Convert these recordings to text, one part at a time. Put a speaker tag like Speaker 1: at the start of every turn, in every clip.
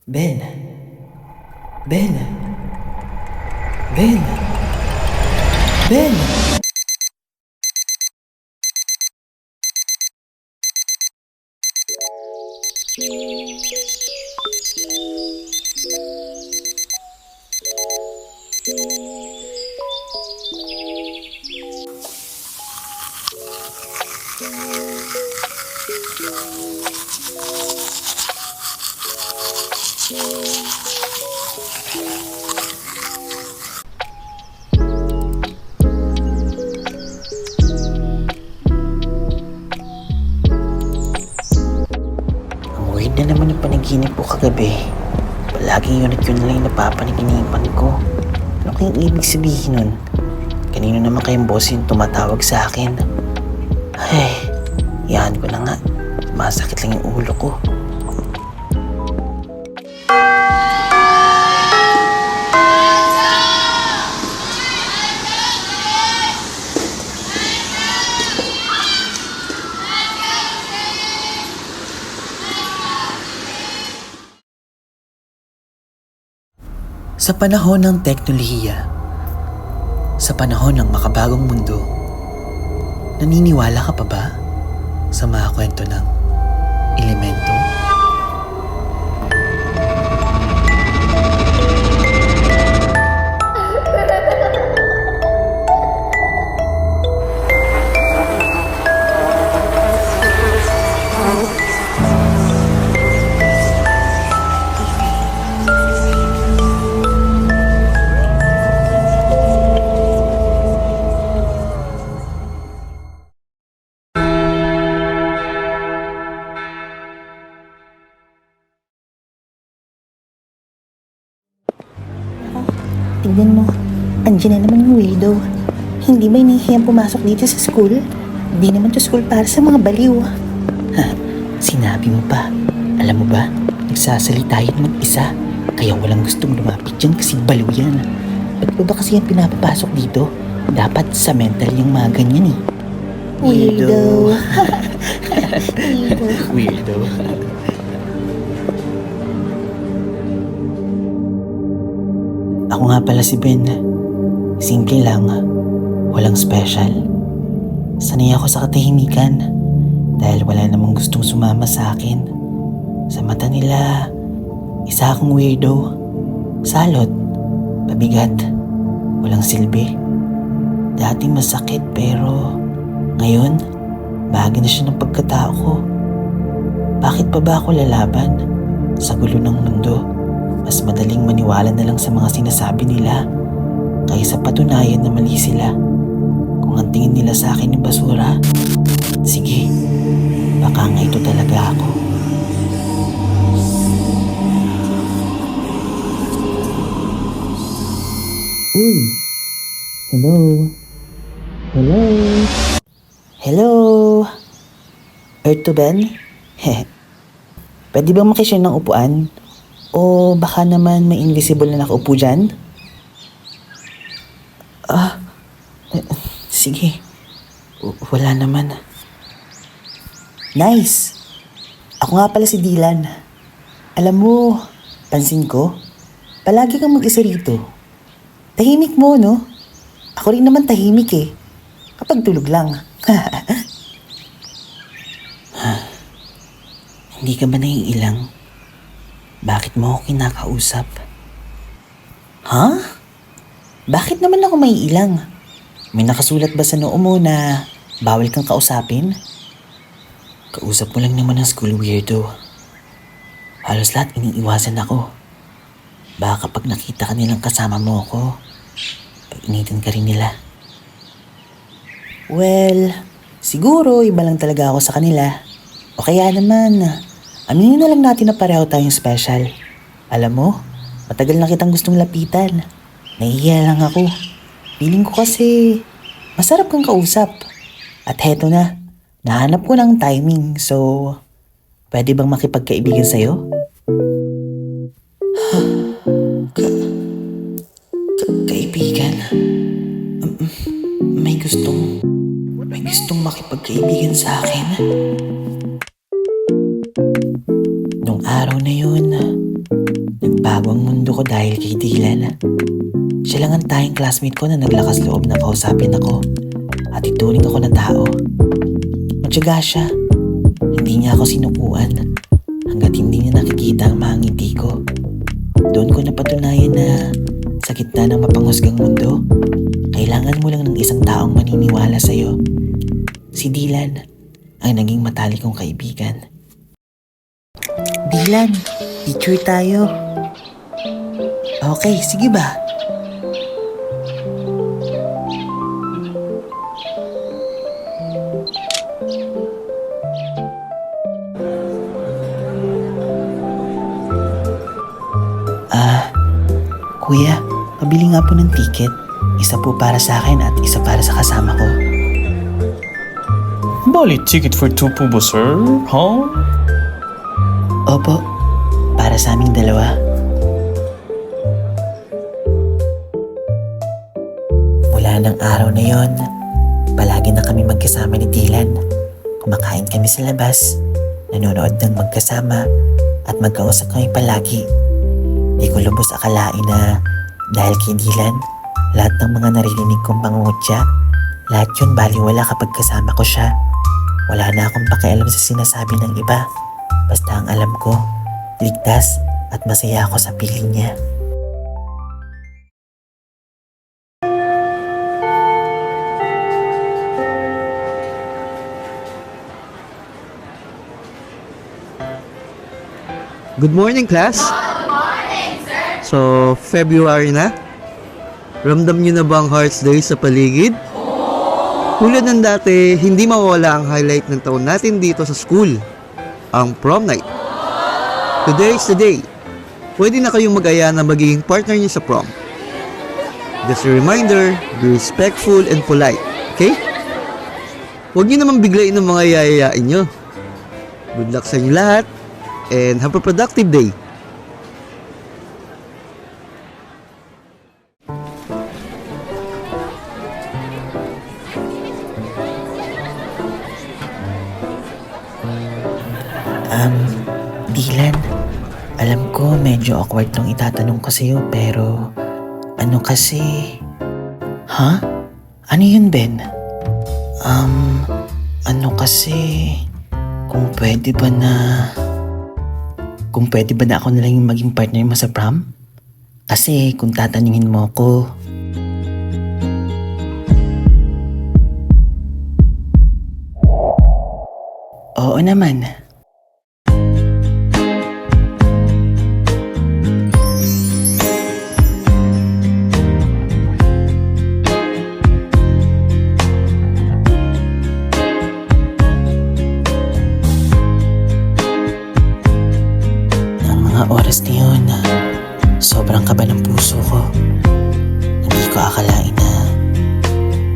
Speaker 1: Ben, Ben, Ben, Ben! Ang weird na naman ang panaginip ko kagabi. Palaging yun na lang yung napapanaginipan ko. Ano kayang ibig sabihin nun? Kanino naman kayang boss yung tumatawag sa akin? Ay, yan ko na nga. Masakit lang yung ulo ko. Sa panahon ng teknolohiya, sa panahon ng makabagong mundo, naniniwala ka pa ba sa mga kwento ng elemento?
Speaker 2: Tignan mo, andyan na naman yung weirdo. Hindi ba inihiyang pumasok dito sa school? Di naman to school para sa mga baliw.
Speaker 1: Sinabi mo pa. Alam mo ba, nagsasalita yan mag-isa. Kaya walang gustong lumapit dyan kasi baliw yan. Ba't ba kasi yan pinapapasok dito? Dapat sa mental yung mga ganyan eh.
Speaker 2: Weirdo.
Speaker 1: Weirdo. Ako nga pala si Ben. Simple lang. Walang special. Sanay ako sa katahimikan dahil wala namang gustong sumama sa akin. Sa mata nila, isa akong weirdo. Salot. Pabigat. Walang silbi. Dati masakit pero ngayon, bahagi na siya ng pagkatao ko. Bakit pa ba ako lalaban? Sa gulo ng mundo, mas madaling maniwala na lang sa mga sinasabi nila kaysa patunayan na mali sila. Kung ang tingin nila sa akin yung basura, sige, baka nga ito talaga ako. Uy! Hello? Hello? Hello? Earth to Ben? Pwede bang makishare ng upuan? O baka naman may invisible na nakaupo dyan? Sige. Wala naman. Nice! Ako nga pala si Dylan. Alam mo, pansin ko, palagi kang mag-isa rito. Tahimik mo, no? Ako rin naman tahimik eh. Kapag tulog lang. Hindi ka ba naiilang? Bakit mo ako kinakausap? Ha? Bakit naman ako maiilang? May nakasulat ba sa noo mo na bawal kang kausapin? Kausap mo lang naman ang school weirdo. Halos lahat iniiwasan ako. Baka kapag nakita ka nilang kasama mo ako, pag-initan ka rin nila. Well, siguro iba lang talaga ako sa kanila. O kaya naman, aminin na lang natin na pareho tayong special. Alam mo, matagal na kitang gustong lapitan. Nahihiya lang ako. Feeling ko kasi masarap kang kausap. At heto na, nahanap ko ng timing. So, pwede bang makipagkaibigan sa'yo? Kaibigan? May gustong makipagkaibigan sa akin. Nung araw na yun, nagbago ang mundo ko dahil kay Dylan. Siya lang ang tayong classmate ko na naglakas loob na kausapin ako at ituring ako na tao. Matyaga siya. Hindi niya ako sinukuan hanggat hindi niya nakikita ang mga ngiti ko. Doon ko napatunayan na sa gitna ng mapanghusgang mundo, kailangan mo lang ng isang taong maniniwala sa'yo. Si Dylan ang naging matalik kong kaibigan.
Speaker 2: Dylan, picture tayo.
Speaker 1: Okay, sige ba? Kuya, pabili nga po ng ticket. Isa po para sa akin at isa para sa kasama ko.
Speaker 3: Bali ticket for two po ba, sir? Huh?
Speaker 1: Opo, para sa aming dalawa. Mula ng araw na yon, palagi na kami magkasama ni Dylan. Kumakain kami sa labas, nanonood ng magkasama at magkausap kami palagi. Di ko lubos akalain na dahil kay Dylan, lahat ng mga naririnig kong pangungutya, lahat yun baliwala kapag kasama ko siya. Wala na akong pakialam sa sinasabi ng iba. Basta ang alam ko, ligtas at masaya ako sa piling niya.
Speaker 4: Good morning, class. Good morning, sir. So, February na? Ramdam niyo na ba ang Hearts Day sa paligid? Tulad ng dati, hindi mawala ang highlight ng taon natin dito sa school, ang prom night. Today is the day. Pwede na kayong mag-aya na magiging partner niyo sa prom. Just a reminder, be respectful and polite, okay? Huwag niyo naman biglain ng mga yayayain niyo. Good luck sa inyo lahat. And have a productive day.
Speaker 1: Dylan, alam ko medyo awkward tong itatanong ko sa'yo pero ano kasi... Ha? Ano yun, Ben? Ano kasi... Kung pwede ba na ako na lang yung maging partner mo sa prom? Kasi kung tatanungin mo ako... Oo naman. Mga oras na yun, sobrang kaba ng puso ko. Hindi ko akalain na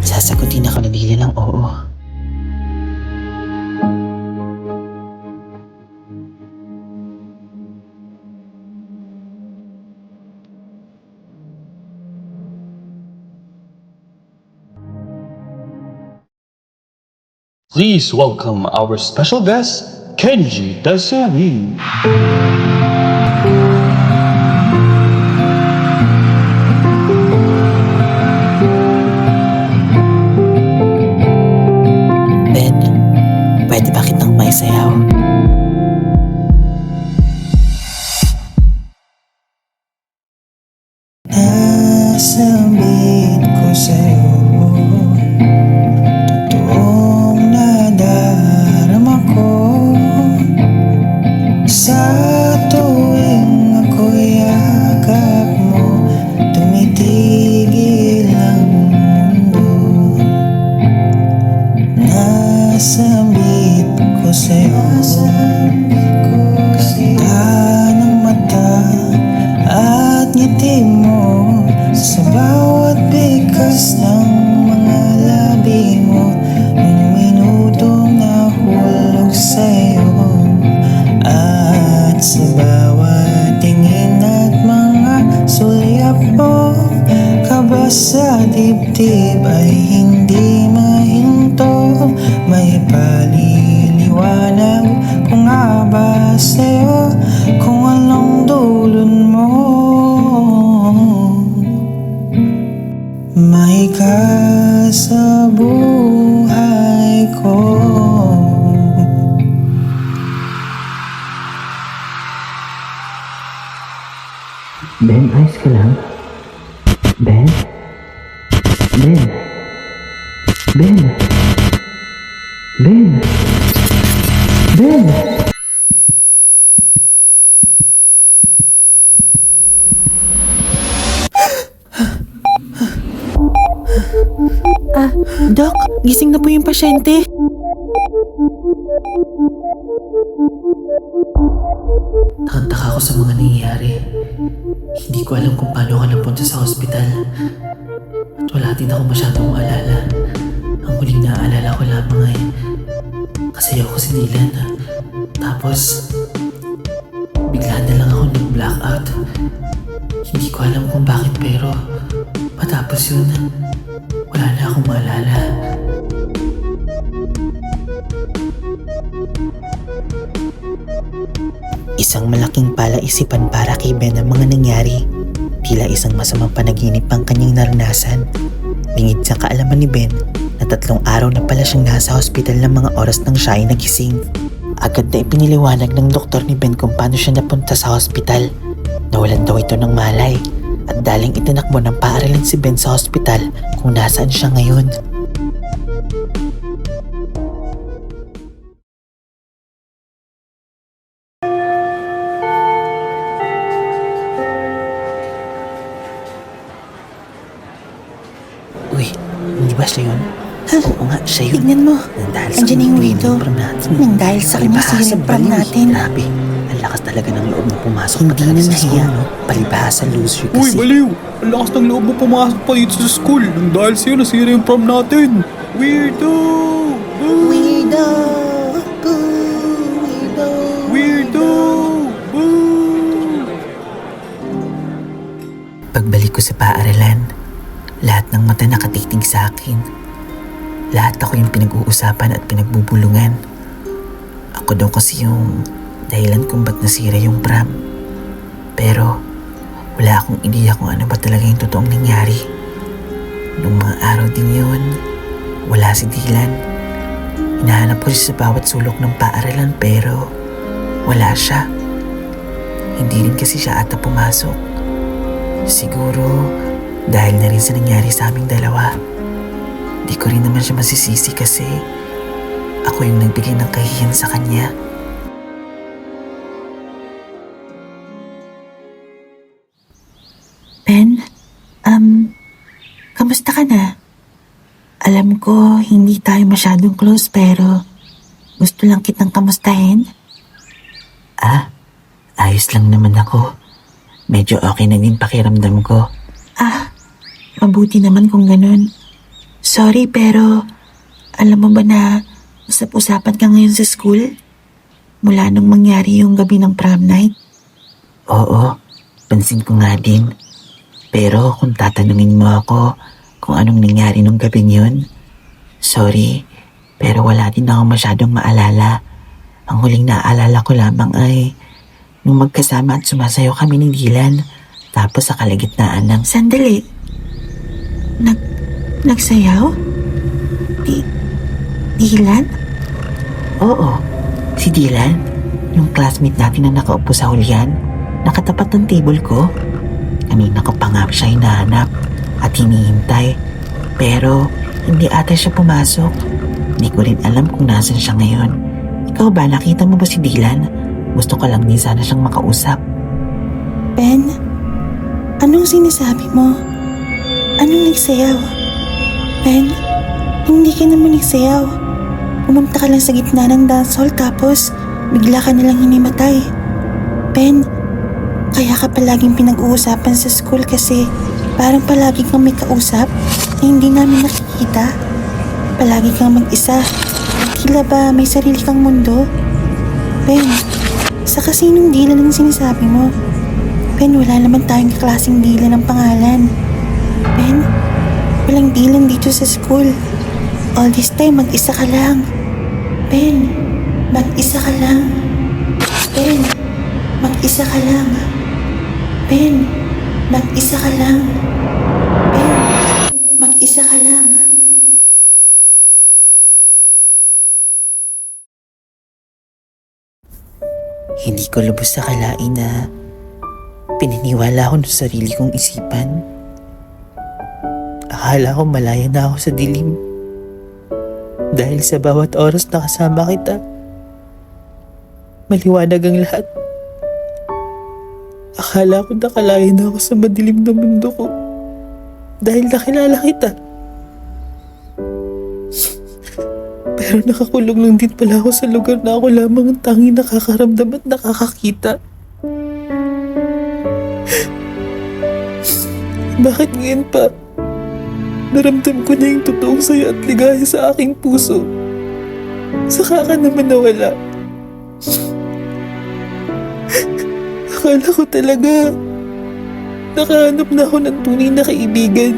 Speaker 1: sasagutin ako ni Dylan ng oo.
Speaker 3: Please welcome our special guest, Kenji Dasani.
Speaker 1: Ben, pwede ba kitang may sayaw? Nasambit ko sa'yo, totoong nadarama ko. Sa tuwing ako'y yakap mo, tumitigil ang mundo. Nasambit ko sa'yo, ganda ng mata at ngiti mo, sa bawat bigkas ng mga labi mo, yung minutong nahulog sa'yo. At sa bawat tingin at mga sulyap mo, kaba sa dibdib ay hindi mahinto. May paliliwanag kung nga ba sa'yo, kung anong dulon mo. Ben, ayos ka lang? Ben? Ben? Ben? Ben? Ben?
Speaker 2: Doc, gising na po yung pasyente.
Speaker 1: Takang-taka ako sa mga nangyayari. Hindi ko alam kung paano ka napunta sa hospital. At wala din ako masyadong maalala. Ang huling naaalala ko lamang ay kasayaw ko si Dylan. Tapos, bigla na lang ako nag-blackout. Hindi ko alam kung bakit pero matapos yun, wala na akong maalala. Isang malaking palaisipan para kay Ben ang mga nangyari. Tila isang masamang panaginip ang kanyang naranasan. Lingid sa kaalaman ni Ben na 3 araw na pala siyang nasa hospital ng mga oras nang siya ay nagising. Agad na ipiniliwanag ng doktor ni Ben kung paano siya napunta sa hospital. Nawalan daw ito ng malay at daling itinakbo ng paaralan si Ben sa hospital kung nasaan siya ngayon. Uy, hindi ba siya yun? Oo nga, siya yun.
Speaker 2: Tignan mo.
Speaker 1: Nang dahil sa
Speaker 2: Andiyan na yung
Speaker 1: kanya,
Speaker 2: widow.
Speaker 1: yung prom natin.
Speaker 2: Nang dahil sa kanya,
Speaker 1: Palibhasa,
Speaker 2: sira yung prom
Speaker 1: baliw.
Speaker 2: natin.
Speaker 1: Grabe, ang lakas talaga ng loob na pumasok
Speaker 2: Hindi
Speaker 1: pa talaga
Speaker 2: na
Speaker 1: sa
Speaker 2: nahiya.
Speaker 1: school, no? Palibhasa, loser
Speaker 3: Uy,
Speaker 1: kasi.
Speaker 3: baliw! Ang lakas ng loob mo pumasok pa dito sa school nang dahil sa'yo nasira yung prom natin. Weirdo! Boo!
Speaker 2: Weirdo! Boo! Weirdo!
Speaker 3: Weirdo! Boo!
Speaker 1: Pagbalik ko sa paaralan, lahat ng mata nakatitig sa akin. Lahat ako yung pinag-uusapan at pinagbubulungan. Ako daw kasi yung dahilan kung ba't nasira yung prom. Pero wala akong ideya kung ano ba talaga yung totoong nangyari. Nung mga araw din yun, wala si Dylan. Hinahanap ko siya sa bawat sulok ng paaralan pero wala siya. Hindi rin kasi siya ata pumasok. Siguro dahil na rin sa nangyari sa aming dalawa. Di ko rin naman siya masisisi kasi ako yung nagbigay ng kahihiyan sa kanya.
Speaker 2: Ben, kamusta ka na? Alam ko, hindi tayo masyadong close pero gusto lang kitang kamustahin.
Speaker 1: Ayos lang naman ako. Medyo okay na din pakiramdam ko.
Speaker 2: Mabuti naman kung ganun. Sorry pero alam mo ba na usap-usapan ka ngayon sa school? Mula nung mangyari yung gabi ng prom night?
Speaker 1: Oo, pansin ko nga din. Pero kung tatanungin mo ako kung anong nangyari nung gabing yun, sorry, pero wala din ako masyadong maalala. Ang huling naaalala ko lamang ay nung magkasama at sumasayaw kami ni Dylan, tapos sa kalagitnaan ng...
Speaker 2: Sandali. Nagsayaw? Dylan?
Speaker 1: Oo, si Dylan, yung classmate natin na nakaupo sa hulyan, nakatapat ng table ko. Kanina ko pa nga siya hinahanap at hinihintay. Pero hindi ata siya pumasok. Hindi ko rin alam kung nasan siya ngayon. Ikaw ba, nakita mo ba si Dylan? Gusto ko lang din sana siyang makausap.
Speaker 2: Ben, anong sinasabi mo? Anong nagsayaw? Ben, hindi ka naman nagsayaw. Pumunta ka lang sa gitna ng dance hall tapos bigla ka nalang hinimatay. Ben, kaya ka palaging pinag-uusapan sa school kasi parang palagi kang may kausap na hindi namin nakikita. Palagi kang mag-isa. Tila ba may sarili kang mundo? Ben, sa kasinong Dylan ang sinasabi mo? Ben, wala naman tayong kaklaseng Dylan ng pangalan. Ben, walang Dylan dito sa school. All this time, mag-isa ka lang. Ben, mag-isa ka lang. Ben, mag-isa ka lang. Ben, mag-isa ka lang. Ben, mag-isa ka lang.
Speaker 1: Hindi ko lubos sa kalain na Pininiwala ko sa sarili kong isipan. Akala ko malaya na ako sa dilim. Dahil sa bawat oras na kasama kita, maliwanag ang lahat. Akala ko nakalaya na ako sa madilim na mundo ko dahil nakilala kita. Pero nakakulong lang din pala ako sa lugar na ako lamang ang tanging nakakaramdam at nakakakita. Bakit ngayon pa? Naramdam ko na yung totoong saya at ligaya sa aking puso. Saka ka naman nawala. Akala ko talaga nakahanap na ako ng tunay na kaibigan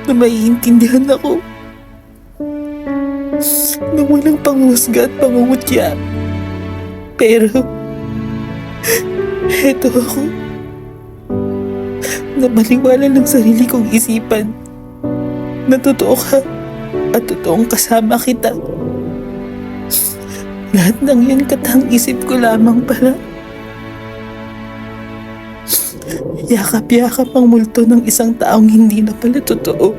Speaker 1: na maiintindihan ako nang walang panghusga at pangungutya. Pero eto ako na maliwala ng sarili kong isipan na totoo ka at totoong kasama kita. Lahat ng yan katang isip ko lamang pala. Yakap-yakap ang multo ng isang taong hindi na pala totoo.